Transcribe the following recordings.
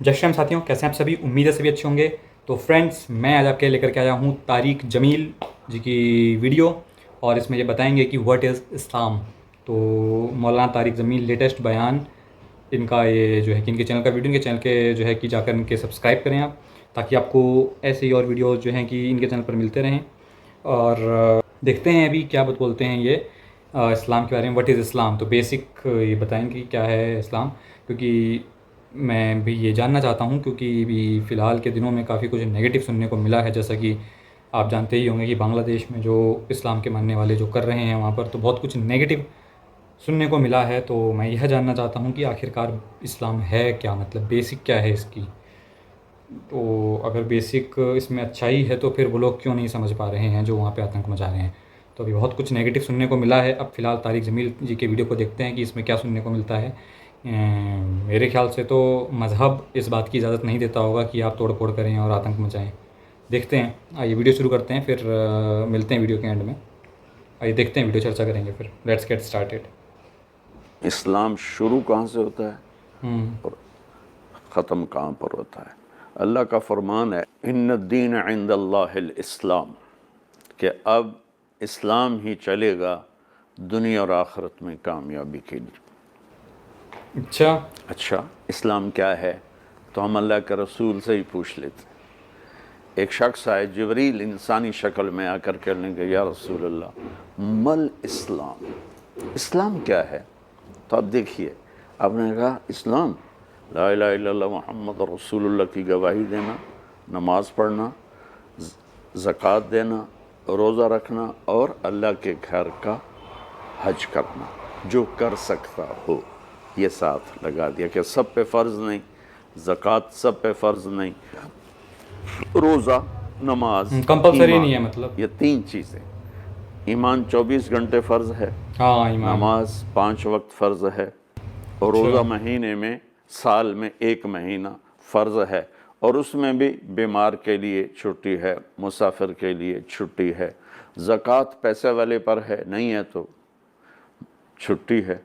जय श्री राम साथियों, कैसे हैं आप सभी। उम्मीद है सभी अच्छे होंगे। तो फ्रेंड्स, मैं आज आपके लेकर के आया हूँ तारिक जमील जी की वीडियो, और इसमें ये बताएंगे कि व्हाट इज़ इस्लाम। तो मौलाना तारिक जमील लेटेस्ट बयान, इनका ये जो है कि इनके चैनल का वीडियो, इनके चैनल के जो है कि जाकर इनके सब्सक्राइब करें आप, ताकि आपको ऐसे ही और वीडियोज़ जो हैं कि इनके चैनल पर मिलते रहें। और देखते हैं अभी क्या बोलते हैं ये इस्लाम के बारे में। व्हाट इज़ इस्लाम, तो बेसिक ये बताएंगे कि क्या है इस्लाम, क्योंकि मैं भी ये जानना चाहता हूँ, क्योंकि भी फ़िलहाल के दिनों में काफ़ी कुछ नेगेटिव सुनने को मिला है। जैसा कि आप जानते ही होंगे कि बांग्लादेश में जो इस्लाम के मानने वाले जो कर रहे हैं वहाँ पर, तो बहुत कुछ नेगेटिव सुनने को मिला है। तो मैं यह जानना चाहता हूँ कि आखिरकार इस्लाम है क्या, मतलब बेसिक क्या है इसकी। तो अगर बेसिक इसमें अच्छाई है तो फिर वो लोग क्यों नहीं समझ पा रहे हैं जो वहाँ पे आतंक मचा रहे हैं। तो अभी बहुत कुछ नेगेटिव सुनने को मिला है। अब फ़िलहाल तारिक जमील जी के वीडियो को देखते हैं कि इसमें क्या सुनने को मिलता है। मेरे ख्याल से तो मज़हब इस बात की इजाज़त नहीं देता होगा कि आप तोड़ फोड़ करें और आतंक मचाएं। देखते हैं, आइए वीडियो शुरू करते हैं, फिर मिलते हैं वीडियो के एंड में। आइए देखते हैं, वीडियो चर्चा करेंगे फिर। Let's get started. इस्लाम शुरू कहाँ से होता है और ख़त्म कहाँ पर होता है। अल्लाह का फरमान है, इन्न दीन इंदल्लाहिल इस्लाम, कि अब इस्लाम ही चलेगा दुनिया और आखिरत में कामयाबी के लिए। अच्छा, इस्लाम क्या है, तो हम अल्लाह के रसूल से ही पूछ लेते हैं। एक शख्स आए, जिब्रील इंसानी शक्ल में आकर कहने लगे, या रसूल अल्लाह मल इस्लाम, इस्लाम क्या है। तो आप देखिए, आपने कहा इस्लाम ला इलाहा इल्लल्लाह मुहम्मद रसूलुल्लाह की गवाही देना, नमाज पढ़ना, ज़कात देना, रोज़ा रखना और अल्लाह के घर का हज करना, जो कर सकता हो। ये साथ लगा दिया कि सब पे फ़र्ज़ नहीं, ज़कात सब पे फ़र्ज़ नहीं, रोज़ा, नमाज, कंपलसरी नहीं है ईमान, मतलब। ये तीन चीज़ें। ईमान 24 घंटे फ़र्ज़ है, हाँ, ईमान। नमाज 5 वक्त फ़र्ज़ है, और अच्छा। रोज़ा महीने में, साल में 1 महीना फ़र्ज़ है, और उसमें भी बीमार के लिए छुट्टी है, मुसाफिर के लिए छुट्टी है। ज़कात पैसे वाले पर है, नहीं है तो छुट्टी है।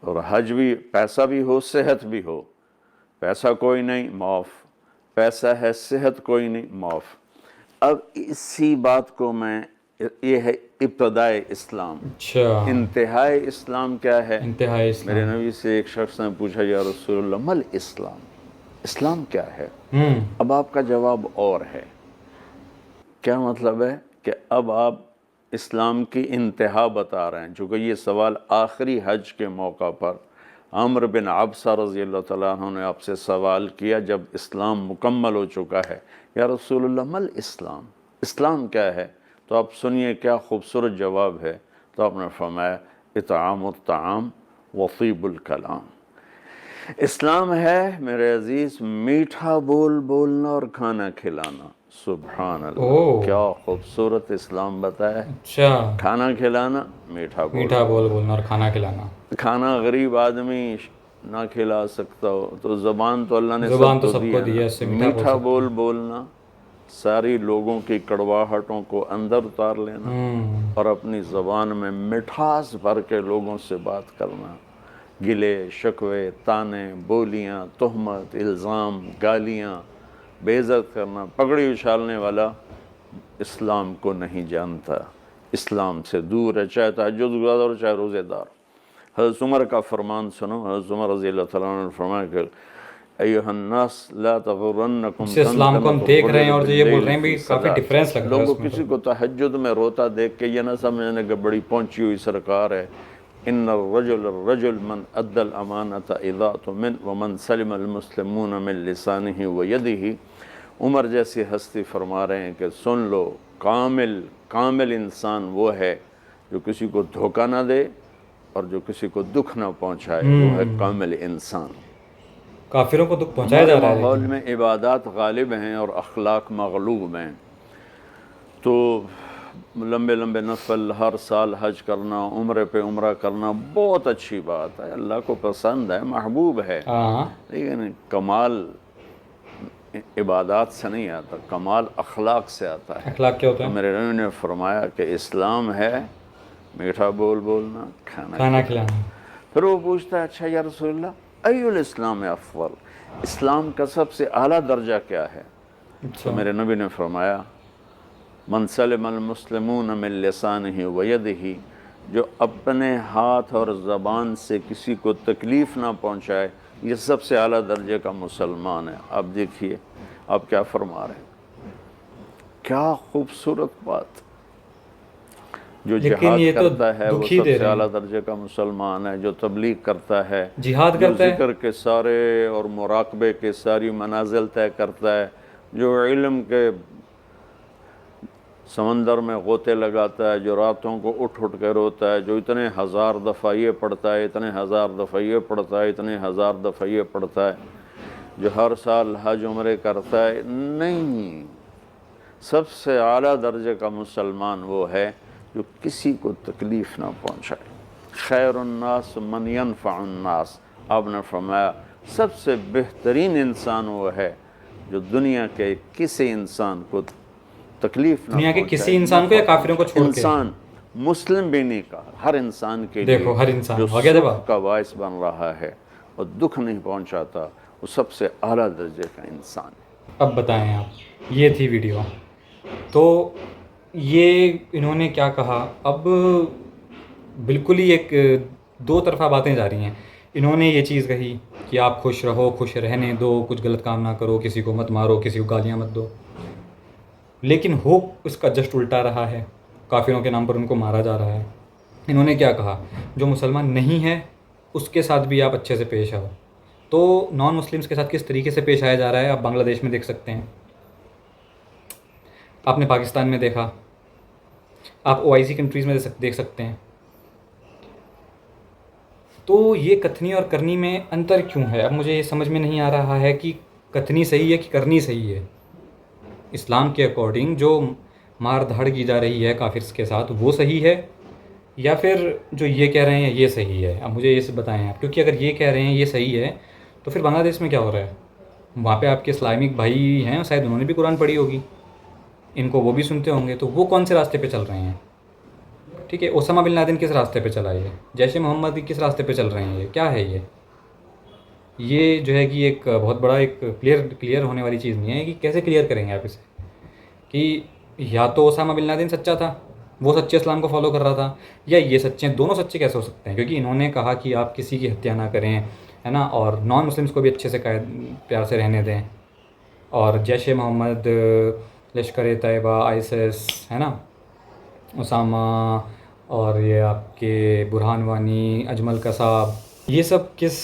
और हज भी, पैसा भी हो सेहत भी हो, पैसा कोई नहीं माफ़, पैसा है सेहत कोई नहीं माफ़। अब इसी बात को मैं, ये है इब्तदाए इस्लाम। अच्छा, इंतहाई इस्लाम क्या है। इंतहाई मेरे इस्लाम। नबी से एक शख्स ने पूछा, या रसूलल्लाह मल इस्लाम, इस्लाम क्या है। हम्म। अब आपका जवाब और है। क्या मतलब है कि अब आप इस्लाम की इंतहा बता रहे हैं। चूँकि ये सवाल आखिरी हज के मौका पर अम्र बिन अबसा रज़ी अल्लाह तआला अन्हु ने आपसे सवाल किया, जब इस्लाम मुकम्मल हो चुका है, या रसूलल्लाह मल इस्लाम, इस्लाम क्या है। तो आप सुनिए क्या खूबसूरत जवाब है। तो आपने फरमाया, इतामुत ताम वतीबुल कलाम, इस्लाम है मेरे अजीज़ मीठा बोल बोलना और खाना खिलाना। सुभान अल्लाह, ओह। क्या खूबसूरत इस्लाम बताया है। अच्छा, खाना खिलाना, मीठा बोल मीठा बोल बोलना। बोलना और खाना खिलाना। खाना गरीब आदमी ना खिला सकता हो तो ज़बान तो अल्लाह ने ज़ुबान तो सबको दी सबको है दी ना। है, इससे मीठा बोल मीठा सकते बोल हैं। बोलना, सारी लोगों की कड़वाहटों को अंदर उतार लेना और अपनी ज़बान में मिठास भर के लोगों से बात करना। गिले शिकवे, ताने, बोलियाँ, तहमत, इल्ज़ाम, गालियाँ, बेइज्जत करना, पगड़ी उछालने वाला इस्लाम को नहीं जानता, इस्लाम से दूर है, चाहे तहज्जुद गुज़ार हो चाहे रोज़ेदार। हज़रत उमर का फरमान सुनो। हज़रत उमर रज़ी अल्लाह तआला अन्हु ने फरमाया कि अय्युहन्नास ला तग़ुर्रन्नकुम जिस इस्लाम को हम तमतनतुल देख रहे हैं ग़ुरूर और जो ये बोल बिल्लैल रहे हैं भी, फ़ी काफ़ी सलात। डिफरेंस लग रहा है लोगों उसमें तो। किसी को तहज्जुद में रोता देख के ये ना समझने कि बड़ी पहुंची हुई सरकार है। इन्नर रजुल मन अद्दल अमानत इज़ा तुमिन व मन सलिमल मुस्लिमून मिन लिसानिही व यदिही। उमर जैसी हस्ती फरमा रहे हैं कि सुन लो, कामिल इंसान वो है जो किसी को धोखा ना दे और जो किसी को दुख ना पहुंचाए, वो है कामिल इंसान। काफिरों को दुख पहुंचाया हमारे जा रहा है माहौल लेकिन। में इबादत गालिब हैं और अखलाक मगलूब हैं। तो लंबे लंबे नफल, हर साल हज करना, उम्र पे उम्र करना बहुत अच्छी बात है, अल्लाह को पसंद है, महबूब है। हाँ। लेकिन कमाल इबादत से नहीं आता, कमाल अखलाक से आता है। अखलाक क्या होता तो है? मेरे नबी ने फरमाया कि इस्लाम है मीठा बोल बोलना, खाना खाना खिलाना। खिलाना। फिर वो पूछता है, अच्छा या रसूलल्लाह अय्युल इस्लाम अफ़ज़ल, इस्लाम का सबसे आला दर्जा क्या है? तो मेरे नबी ने फरमाया, मन सलिमल मुस्लिमून मिन लिसानिही व यदिही, जो अपने हाथ और ज़बान से किसी को तकलीफ़ ना पहुँचाए, ये सबसे आला दर्जे का मुसलमान है। अब देखिए आप क्या फरमा रहे हैं, क्या खूबसूरत बात। जो जिहाद करता है वो सबसे आला दर्जे का मुसलमान है। जो तबलीग करता है, जिहाद जो करता है, जिक्र के सारे और मुराकबे के सारी मनाजिल तय करता है, जो इल्म के समंदर में गोते लगाता है, जो रातों को उठ उठ कर रोता है, जो इतने हज़ार दफ़ा ये पढ़ता है, इतने हज़ार दफ़ा ये पढ़ता है, इतने हज़ार दफ़ा ये पढ़ता है, जो हर साल हज उम्रे करता है, नहीं, सबसे आला दर्जे का मुसलमान वो है जो किसी को तकलीफ़ ना पहुँचाए। खैरुन्नास मन यनफ़उन्नास, आपने फरमाया सबसे बेहतरीन इंसान वो है जो दुनिया के किसी इंसान को तकलीफ़ ना दुनिया के पहुँचाए। किसी इंसान को या काफिरों को छोड़ के, इंसान, मुस्लिम भी नहीं कहा, हर इंसान के देखो लिए हर इंसान जो हो गया सुख का बायस बन रहा है और दुख नहीं पहुँचाता, वो सबसे आला दर्जे का इंसान है। अब बताएं आप, ये थी वीडियो। तो ये इन्होंने क्या कहा, अब बिल्कुल ही एक दो तरफा बातें जा रही हैं। इन्होंने ये चीज़ कही कि आप खुश रहो, खुश रहने दो, कुछ गलत काम ना करो, किसी को मत मारो, किसी को गालियाँ मत दो, लेकिन हो उसका जस्ट उल्टा रहा है, काफिरों के नाम पर उनको मारा जा रहा है। इन्होंने क्या कहा, जो मुसलमान नहीं है उसके साथ भी आप अच्छे से पेश आओ। तो नॉन मुस्लिम्स के साथ किस तरीके से पेश आया जा रहा है आप बांग्लादेश में देख सकते हैं, आपने पाकिस्तान में देखा, आप ओआईसी कंट्रीज़ में देख सकते हैं। तो ये कथनी और करनी में अंतर क्यों है? अब मुझे ये समझ में नहीं आ रहा है कि कथनी सही है कि करनी सही है। इस्लाम के अकॉर्डिंग जो मार धाड़ की जा रही है काफिर्स के साथ वो सही है, या फिर जो ये कह रहे हैं ये सही है? अब मुझे ये बताएं आप, क्योंकि अगर ये कह रहे हैं ये सही है तो फिर बांग्लादेश में क्या हो रहा है? वहाँ पे आपके इस्लामिक भाई हैं, शायद उन्होंने भी कुरान पढ़ी होगी, इनको वो भी सुनते होंगे, तो वो कौन से रास्ते पे चल रहे हैं? ठीक है, ओसामा बिन लादेन किस रास्ते पे चला है? जैश ए मोहम्मद किस रास्ते पे चल रहे हैं? ये क्या है? ये जो है कि एक बहुत बड़ा एक क्लियर होने वाली चीज़ नहीं है कि कैसे क्लियर करेंगे आप इसे, कि या तो ओसामा बिन लादेन सच्चा था, वो सच्चे इस्लाम को फॉलो कर रहा था, या ये सच्चे हैं। दोनों सच्चे कैसे हो सकते हैं? क्योंकि इन्होंने कहा कि आप किसी की हत्या ना करें, है ना, और नॉन मुस्लिम्स को भी अच्छे से प्यार से रहने दें, और जैश ए मोहम्मद, लश्कर ए तैयबा, आईएसएस, है ना, ओसामा, और ये आपके बुरहान वानी, अजमल कसाब, ये सब किस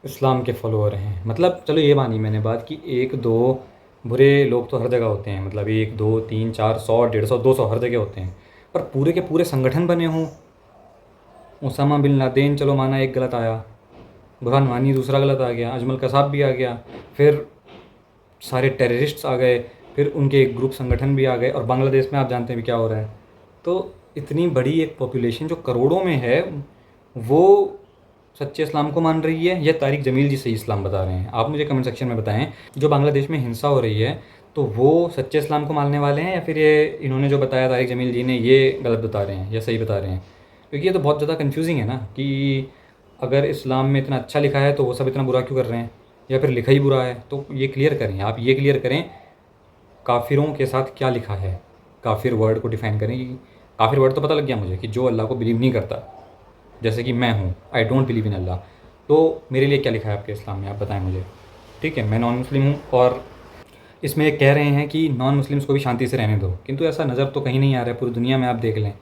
इस्लाम के फॉलोअर हैं? मतलब चलो ये मानी मैंने बात कि एक दो बुरे लोग तो हर जगह होते हैं, मतलब 1 2 3 4 100 150 200 हर जगह होते हैं, पर पूरे के पूरे संगठन बने हों। ओसामा बिन लादेन चलो माना एक गलत आया, बुरहान वानी दूसरा गलत आ गया, अजमल कसाब भी आ गया, फिर सारे टेररिस्ट्स आ गए, फिर उनके एक ग्रुप संगठन भी आ गए, और बांग्लादेश में आप जानते हैं भी क्या हो रहा है। तो इतनी बड़ी एक पॉपुलेशन जो करोड़ों में है वो सच्चे इस्लाम को मान रही है, या तारिक जमील जी सही इस्लाम बता रहे हैं? आप मुझे कमेंट सेक्शन में बताएं। जो बांग्लादेश में हिंसा हो रही है तो वो सच्चे इस्लाम को मानने वाले हैं, या फिर ये इन्होंने जो बताया तारिक जमील जी ने ये गलत बता रहे हैं या सही बता रहे हैं? क्योंकि ये तो बहुत ज़्यादा कन्फ्यूजिंग है ना, कि अगर इस्लाम में इतना अच्छा लिखा है तो वो सब इतना बुरा क्यों कर रहे हैं, या फिर लिखा ही बुरा है? तो ये क्लियर करें, आप ये क्लियर करें काफिरों के साथ क्या लिखा है। काफिर वर्ड को डिफ़ाइन करें, कि काफिर वर्ड तो पता लग गया मुझे कि जो अल्लाह को बिलीव नहीं करता, जैसे कि मैं हूँ, आई डोंट बिलीव इन अल्लाह। तो मेरे लिए क्या लिखा है आपके इस्लाम में, आप बताएं मुझे। ठीक है, मैं नॉन मुस्लिम हूँ, और इसमें ये कह रहे हैं कि नॉन मुस्लिम्स को भी शांति से रहने दो, किंतु ऐसा नज़र तो कहीं नहीं आ रहा है। पूरी दुनिया में आप देख लें,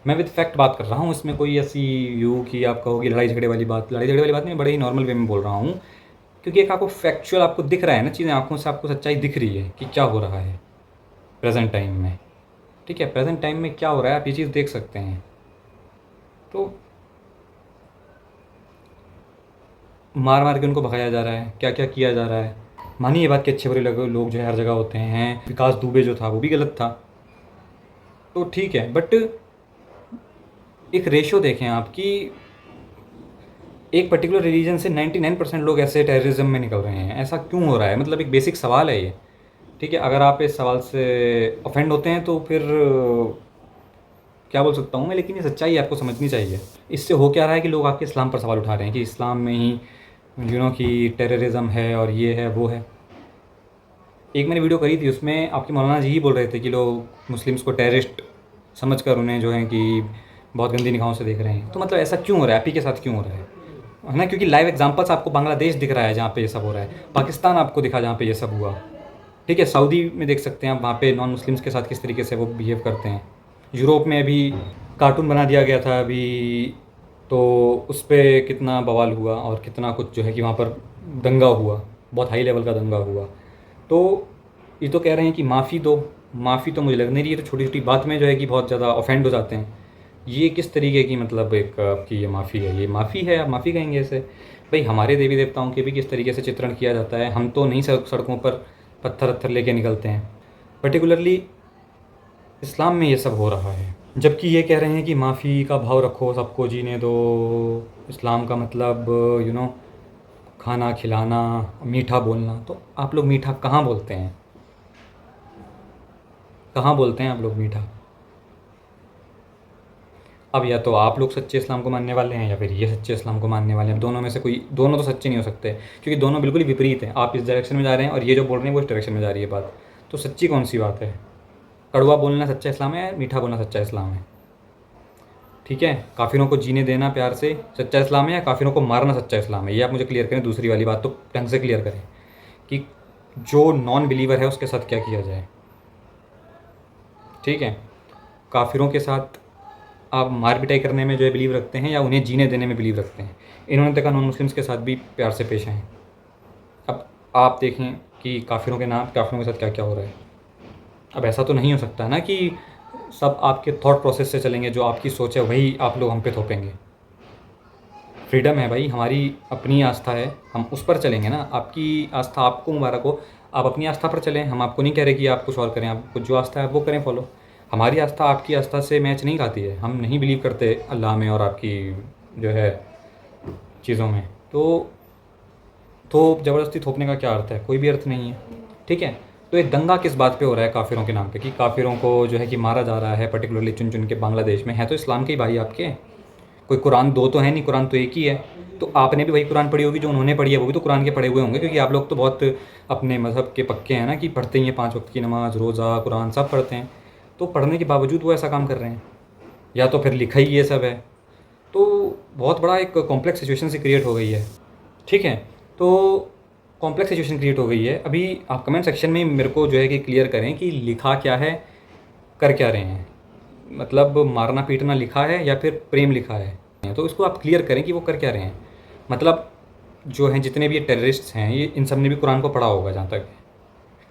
मैं विद फैक्ट बात कर रहा हूँ, इसमें कोई ऐसी यू कि आप कहोगे लड़ाई झगड़े वाली बात नहीं, बड़े ही नॉर्मल वे में बोल रहा हूँ, क्योंकि एक आपको फैक्चुअल आपको दिख रहा है ना, चीज़ें आंखों से आपको सच्चाई दिख रही है कि क्या हो रहा है प्रेजेंट टाइम में। ठीक है, प्रेजेंट टाइम में क्या हो रहा है आप ये चीज़ देख सकते हैं। तो मार मार के उनको भगाया जा रहा है, क्या क्या किया जा रहा है। मानिए ये बात कि अच्छे बुरे लोग जो है हर जगह होते हैं, विकास दुबे जो था वो भी गलत था, तो ठीक है, बट एक रेशो देखें आप कि एक पर्टिकुलर रिलीजन से 99% लोग ऐसे टेररिज्म में निकल रहे हैं। ऐसा क्यों हो रहा है? मतलब एक बेसिक सवाल है ये। ठीक है, अगर आप इस सवाल से ऑफेंड होते हैं तो फिर क्या बोल सकता हूँ मैं, लेकिन ये सच्चाई आपको समझनी चाहिए। इससे हो क्या रहा है कि लोग आपके इस्लाम पर सवाल उठा रहे हैं कि इस्लाम में ही कि टेररिज्म है और ये है वो है। एक मैंने वीडियो करी थी, उसमें आपके मौलाना जी ही बोल रहे थे कि लोग मुस्लिम्स को टेररिस्ट समझकर उन्हें जो है कि बहुत गंदी निगाहों से देख रहे हैं। तो मतलब ऐसा क्यों हो रहा है, आप ही के साथ क्यों हो रहा है ना? क्योंकि लाइव एग्जांपल्स आपको बांग्लादेश दिख रहा है जहाँ पे ये सब हो रहा है, पाकिस्तान आपको दिखा जहाँ पे ये सब हुआ, ठीक है, सऊदी में देख सकते हैं आप, वहाँ पे नॉन मुस्लिम्स के साथ किस तरीके से वो बिहेव करते हैं। यूरोप में अभी कार्टून बना दिया गया था अभी, तो उस पर कितना बवाल हुआ और कितना कुछ जो है कि वहाँ पर दंगा हुआ, बहुत हाई लेवल का दंगा हुआ। तो ये तो कह रहे हैं कि माफ़ी दो, माफ़ी तो मुझे लग नहीं रही है, तो छोटी छोटी बात में जो है कि बहुत ज़्यादा ऑफेंड हो जाते हैं। ये किस तरीके की मतलब एक आपकी ये माफ़ी है? ये माफ़ी है, आप माफ़ी कहेंगे इसे? भाई हमारे देवी देवताओं के भी किस तरीके से चित्रण किया जाता है, हम तो नहीं सड़कों पर पत्थर वत्थर लेके निकलते हैं। पर्टिकुलरली इस्लाम में ये सब हो रहा है, जबकि ये कह रहे हैं कि माफ़ी का भाव रखो, सबको जीने दो। इस्लाम का मतलब खाना खिलाना, मीठा बोलना। तो आप लोग मीठा कहाँ बोलते हैं? कहाँ बोलते हैं आप लोग मीठा? अब या तो आप लोग सच्चे इस्लाम को मानने वाले हैं या फिर ये सच्चे इस्लाम को मानने वाले हैं। दोनों में से कोई, दोनों तो सच्चे नहीं हो सकते, क्योंकि दोनों बिल्कुल ही विपरीत हैं। आप इस डायरेक्शन में जा रहे हैं और ये जो बोल रहे हैं वो इस डायरेक्शन में जा रही है बात। तो सच्ची कौन सी बात है? कड़वा बोलना सच्चा इस्लाम है या मीठा बोलना सच्चा इस्लाम है? ठीक है, काफिरों को जीने देना प्यार से सच्चा इस्लाम है या काफिरों को मारना सच्चा इस्लाम है? ये आप मुझे क्लियर करें। दूसरी वाली बात तो ढंग से क्लियर करें कि जो नॉन बिलीवर है उसके साथ क्या किया जाए। ठीक है, काफिरों के साथ आप मार पिटाई करने में जो है बिलीव रखते हैं या उन्हें जीने देने में बिलीव रखते हैं? इन्होंने देखा नॉन मुस्लिम्स के साथ भी प्यार से पेश आए। अब आप देखें कि काफिरों के साथ क्या क्या हो रहा है। अब ऐसा तो नहीं हो सकता ना कि सब आपके थॉट प्रोसेस से चलेंगे, जो आपकी सोच है वही आप लोग हम पे थोपेंगे। फ्रीडम है भाई, हमारी अपनी आस्था है, हम उस पर चलेंगे ना। आपकी आस्था आपको मुबारक हो, आप अपनी आस्था पर चलें, हम आपको नहीं कह रहे कि आप कुछ और करें, आपको जो आस्था है वो करें फॉलो। हमारी आस्था आपकी आस्था से मैच नहीं खाती है, हम नहीं बिलीव करते अल्लाह में और आपकी जो है चीज़ों में। तो ज़बरदस्ती थोपने का क्या अर्थ है? कोई भी अर्थ नहीं है। ठीक है, तो ये दंगा किस बात पे हो रहा है? काफिरों के नाम पे, कि काफिरों को जो है कि मारा जा रहा है, पर्टिकुलरली चुन चुन के बांग्लादेश में। है तो इस्लाम के ही भाई आपके, कोई कुरान दो तो है नहीं, कुरान तो एक ही है। तो आपने भी वही कुरान पढ़ी होगी जो उन्होंने पढ़ी है, वो भी तो कुरान के पढ़े हुए होंगे, क्योंकि आप लोग तो बहुत अपने मज़हब के पक्के हैं ना, कि पढ़ते ही हैं 5 वक्त की नमाज़, रोज़ा, कुरान सब पढ़ते हैं। तो पढ़ने के बावजूद वो ऐसा काम कर रहे हैं, या तो फिर लिखा ही ये सब है। तो बहुत बड़ा एक कॉम्प्लेक्स सिचुएशन से क्रिएट हो गई है। ठीक है, तो कॉम्प्लेक्स सिचुएशन क्रिएट हो गई है। अभी आप कमेंट सेक्शन में मेरे को जो है कि क्लियर करें कि लिखा क्या है, कर क्या रहे हैं। मतलब मारना पीटना लिखा है या फिर प्रेम लिखा है? तो इसको आप क्लियर करें कि वो कर क्या रहे हैं। मतलब जो हैं जितने भी ये टेररिस्ट्स हैं, ये इन सब ने भी कुरान को पढ़ा होगा जहाँ तक है,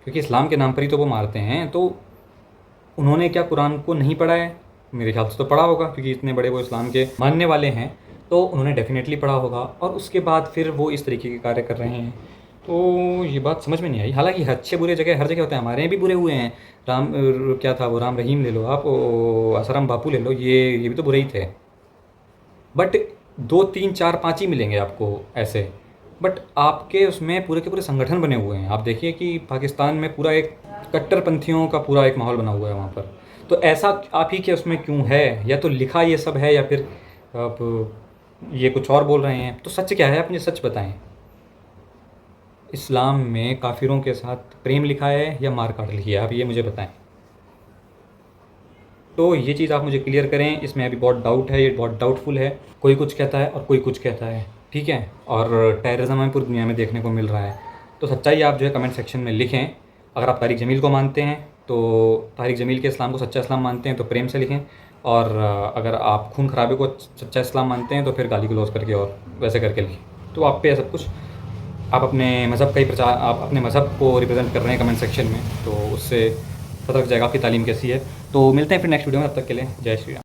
क्योंकि इस्लाम के नाम पर ही तो वो मारते हैं। तो उन्होंने क्या कुरान को नहीं पढ़ा है? मेरे ख्याल से तो पढ़ा होगा, क्योंकि इतने बड़े वो इस्लाम के मानने वाले हैं, तो उन्होंने डेफिनेटली पढ़ा होगा। और उसके बाद फिर वो इस तरीके के कार्य कर रहे हैं। तो ये बात समझ में नहीं आई। हालांकि अच्छे बुरे जगह हर जगह होते हैं, हमारे यहाँ भी बुरे हुए हैं। क्या था वो, राम रहीम ले लो आप, आसाराम बापू ले लो, ये भी तो बुरे ही थे। बट 2 3 4 5 ही मिलेंगे आपको ऐसे। बट आपके उसमें पूरे के पूरे संगठन बने हुए हैं। आप देखिए कि पाकिस्तान में पूरा एक कट्टरपंथियों का पूरा एक माहौल बना हुआ है वहाँ पर। तो ऐसा आप ही के उसमें क्यों है? या तो लिखा ये सब है या फिर आप ये कुछ और बोल रहे हैं। तो सच क्या है, आप मुझे सच बताएं। इस्लाम में काफिरों के साथ प्रेम लिखा है या मार काट लिखी है? आप ये मुझे बताएं। तो ये चीज़ आप मुझे क्लियर करें। इसमें अभी बहुत डाउट है, ये बहुत डाउटफुल है। कोई कुछ कहता है और कोई कुछ कहता है। ठीक है, और टेररिज्म हमें पूरी दुनिया में देखने को मिल रहा है। तो सच्चाई आप जो है कमेंट सेक्शन में लिखें। अगर आप तारिक जमील को मानते हैं तो तारिक जमील के इस्लाम को सच्चा इस्लाम मानते हैं तो प्रेम से लिखें। और अगर आप खून खराबे को सच्चा इस्लाम मानते हैं तो फिर गाली गलौज करके और वैसे करके लिखें। तो आप पे सब कुछ, आप अपने मज़हब का ही प्रचार, आप अपने मज़हब को रिप्रेजेंट कर रहे हैं कमेंट सेक्शन में, तो उससे पता लग जाएगा आपकी तालीम कैसी है। तो मिलते हैं फिर नेक्स्ट वीडियो में, तब तक के लिए जय श्री राम।